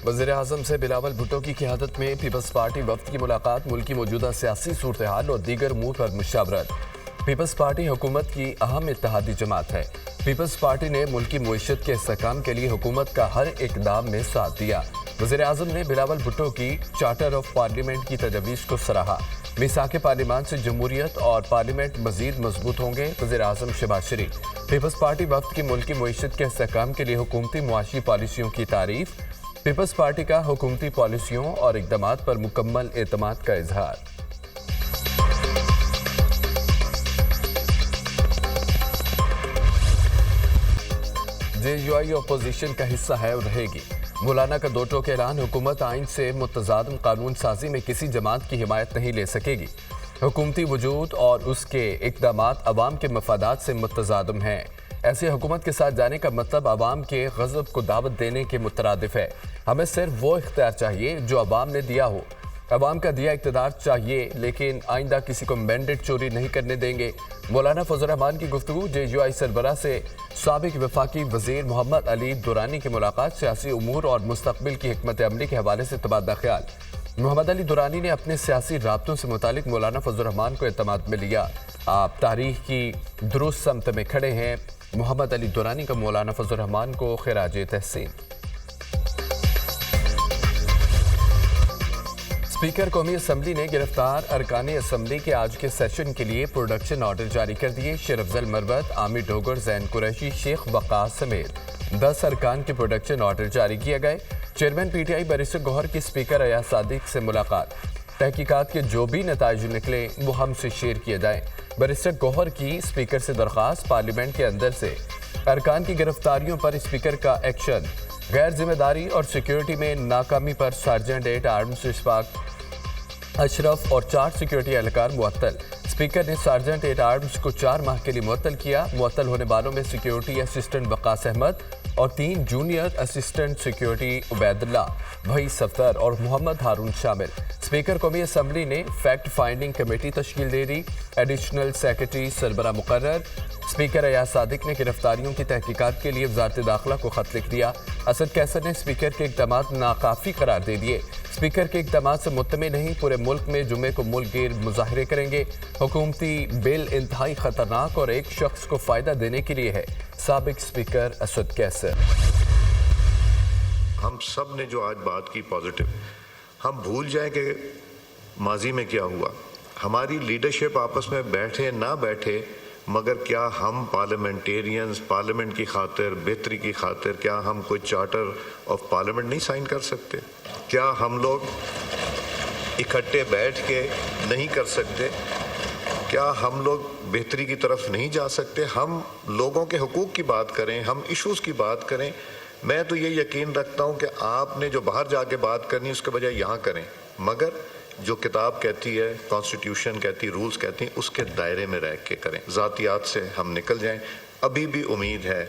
وزیر اعظم سے بلاول بھٹو کی قیادت میں پیپلز پارٹی وفد کی ملاقات، ملک کی موجودہ سیاسی صورتحال اور دیگر امور پر مشاورت۔ پیپلز پارٹی حکومت کی اہم اتحادی جماعت ہے۔ پیپلز پارٹی نے ملک کی معیشت کے استحکام کے لیے حکومت کا ہر اقدام میں ساتھ دیا۔ وزیر اعظم نے بلاول بھٹو کی چارٹر آف پارلیمنٹ کی تجویز کو سراہا۔ میثاق پارلیمان سے جمہوریت اور پارلیمنٹ مزید مضبوط ہوں گے، وزیر اعظم شہباز شریف۔ پیپلز پارٹی وفد کی ملک کی معیشت کے استحکام کے لیے حکومتی معاشی پالیسیوں کی تعریف۔ پیپلز پارٹی کا حکومتی پالیسیوں اور اقدامات پر مکمل اعتماد کا اظہار۔ جے یو آئی اپوزیشن کا حصہ ہے اور رہے گی۔ مولانا کا دو ٹوک اعلان، حکومت آئین سے متصادم قانون سازی میں کسی جماعت کی حمایت نہیں لے سکے گی۔ حکومتی وجود اور اس کے اقدامات عوام کے مفادات سے متصادم ہیں۔ ایسے حکومت کے ساتھ جانے کا مطلب عوام کے غضب کو دعوت دینے کے مترادف ہے۔ ہمیں صرف وہ اختیار چاہیے جو عوام نے دیا ہو۔ عوام کا دیا اقتدار چاہیے، لیکن آئندہ کسی کو مینڈیٹ چوری نہیں کرنے دیں گے۔ مولانا فضل الرحمان کی گفتگو۔ جے یو آئی سربراہ سے سابق وفاقی وزیر محمد علی دورانی کی ملاقات، سیاسی امور اور مستقبل کی حکمت عملی کے حوالے سے تبادلہ خیال۔ محمد علی دورانی نے اپنے سیاسی رابطوں سے متعلق مولانا فضل الرحمان کو اعتماد میں لیا۔ آپ تاریخ کی درست سمت میں کھڑے ہیں۔ محمد علی دورانی کا مولانا فضل الرحمان کو خراج تحسین۔ اسپیکر قومی اسمبلی نے گرفتار ارکان اسمبلی کے آج کے سیشن کے لیے پروڈکشن آرڈر جاری کر دیے۔ شیر افضل مروت، عامر ڈوگر، زین قریشی، شیخ وقاص سمیت 10 ارکان کے پروڈکشن آرڈر جاری کیے گئے۔ Chairman PTI barrister Gohar کی اسپیکر ایاز صادق سے ملاقات۔ تحقیقات کے جو بھی نتائج نکلے وہ ہم سے شیئر کیے جائیں۔ بیرسٹر گوہر کی اسپیکر سے درخواست، پارلیمنٹ کے اندر سے ارکان کی گرفتاریوں پر اسپیکر کا ایکشن۔ غیر ذمہ داری اور سیکیورٹی میں ناکامی پر سرجنٹ ایٹ آرمز اشفاق اشرف اور 4 سیکیورٹی اہلکار معطل۔ اسپیکر نے سرجنٹ ایٹ آرمز کو 4 ماہ کے لیے معطل کیا۔ معطل ہونے والوں میں سیکیورٹی اسسٹنٹ وقاص احمد اور 3 جونیئر اسسٹنٹ سیکیورٹی عبید اللہ، بھائی صفدر اور محمد ہارون شامل۔ اسپیکر قومی اسمبلی نے فیکٹ فائنڈنگ کمیٹی تشکیل دے دی۔ ایڈیشنل سیکرٹری سربراہ مقرر۔ اسپیکر ایاز صادق نے گرفتاریوں کی تحقیقات کے لیے وزارت داخلہ کو خط لکھ دیا۔ اسد کیسر نے اسپیکر کے اقدامات ناکافی قرار دے دیے۔ اسپیکر کے اقدامات سے مطمع نہیں، پورے ملک میں جمعے کو ملک گیر مظاہرے کریں گے۔ حکومتی بل انتہائی خطرناک اور ایک شخص کو فائدہ دینے کے لیے ہے، سابق اسپیکر اسد کیسر۔ ہم سب نے جو آج بات کی پازیٹیو، ہم بھول جائیں کہ ماضی میں کیا ہوا۔ ہماری لیڈرشپ آپس میں بیٹھے نہ بیٹھے، مگر کیا ہم پارلیمنٹیرینز پارلیمنٹ کی خاطر، بہتری کی خاطر، کیا ہم کوئی چارٹر آف پارلیمنٹ نہیں سائن کر سکتے؟ کیا ہم لوگ اکٹھے بیٹھ کے نہیں کر سکتے؟ کیا ہم لوگ بہتری کی طرف نہیں جا سکتے؟ ہم لوگوں کے حقوق کی بات کریں، ہم ایشوز کی بات کریں۔ میں تو یہ یقین رکھتا ہوں کہ آپ نے جو باہر جا کے بات کرنی اس کے بجائے یہاں کریں، مگر جو کتاب کہتی ہے، کانسٹیٹیوشن کہتی، رولز کہتی ہیں، اس کے دائرے میں رہ کے کریں۔ ذاتیات سے ہم نکل جائیں، ابھی بھی امید ہے۔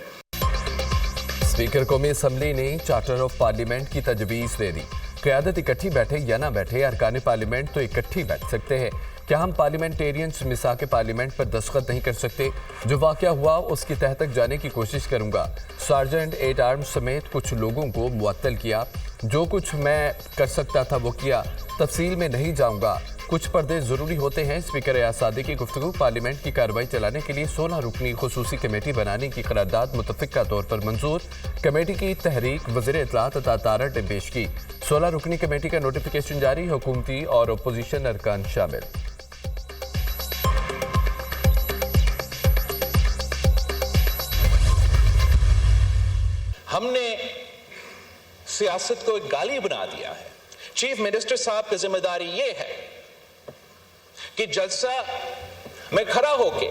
اسپیکر قومی اسمبلی نے چارٹر آف پارلیمنٹ کی تجویز دے دی۔ قیادت اکٹھی بیٹھے یا نہ بیٹھے، ارکان پارلیمنٹ تو اکٹھی بیٹھ سکتے ہیں۔ کیا ہم پارلیمنٹیرینز میثاق پارلیمنٹ پر دستخط نہیں کر سکتے؟ جو واقعہ ہوا اس کی تہہ تک جانے کی کوشش کروں گا۔ سرجنٹ ایٹ آرمز سمیت کچھ لوگوں کو معطل کیا۔ جو کچھ میں کر سکتا تھا وہ کیا۔ تفصیل میں نہیں جاؤں گا، کچھ پردے ضروری ہوتے ہیں۔ اسپیکر ایاز صادق کی گفتگو۔ پارلیمنٹ کی کارروائی چلانے کے لیے 16 رکنی خصوصی کمیٹی بنانے کی قرارداد متفقہ طور پر منظور۔ کمیٹی کی تحریک وزیر اطلاعات عطا تارڑ نے پیش کی۔ 16 رکنی کمیٹی کا نوٹیفیکیشن جاری، حکومتی اور اپوزیشن ارکان شامل۔ ہم نے سیاست کو ایک گالی بنا دیا ہے۔ چیف منسٹر صاحب کی ذمہ داری یہ ہے کہ جلسہ میں کھڑا ہو کے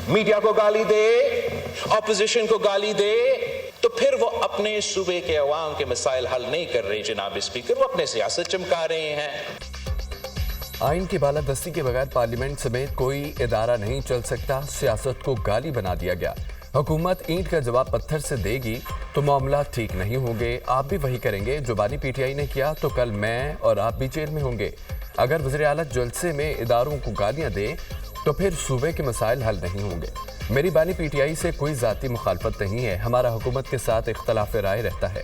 میڈیا کو گالی دے، اپوزیشن کو گالی دے، تو پھر وہ اپنے صوبے کے عوام کے مسائل حل نہیں کر رہے جناب اسپیکر، وہ اپنے سیاست چمکا رہے ہیں۔ آئین کی بالادستی کے بغیر پارلیمنٹ سمیت کوئی ادارہ نہیں چل سکتا۔ سیاست کو گالی بنا دیا گیا۔ حکومت اینٹ کا جواب پتھر سے دے گی تو معاملات ٹھیک نہیں ہوں گے۔ آپ بھی وہی کریں گے جو بانی پی ٹی آئی نے کیا تو کل میں اور آپ بھی جیل میں ہوں گے۔ اگر وزیر اعلیٰ جلسے میں اداروں کو گالیاں دے تو پھر صوبے کے مسائل حل نہیں ہوں گے۔ میری بانی پی ٹی آئی سے کوئی ذاتی مخالفت نہیں ہے، ہمارا حکومت کے ساتھ اختلاف رائے رہتا ہے۔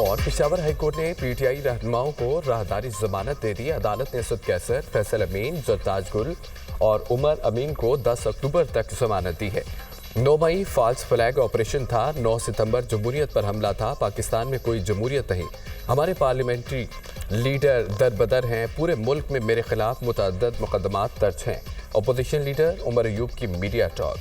اور پشاور ہائی کورٹ نے پی ٹی آئی رہنماؤں کو راہداری ضمانت دے دی. عدالت نے سعد قیصر، فیصل امین، زرتاج گل اور عمر امین کو 10 اکتوبر تک ضمانت دی ہے. 9 مئی فالس فلیگ آپریشن تھا. 9 ستمبر جمہوریت پر حملہ تھا. پاکستان میں کوئی جمہوریت نہیں. ہمارے پارلیمنٹری لیڈر در بدر ہیں. پورے ملک میں میرے خلاف متعدد مقدمات درج ہیں. اپوزیشن لیڈر عمر ایوب کی میڈیا ٹاک.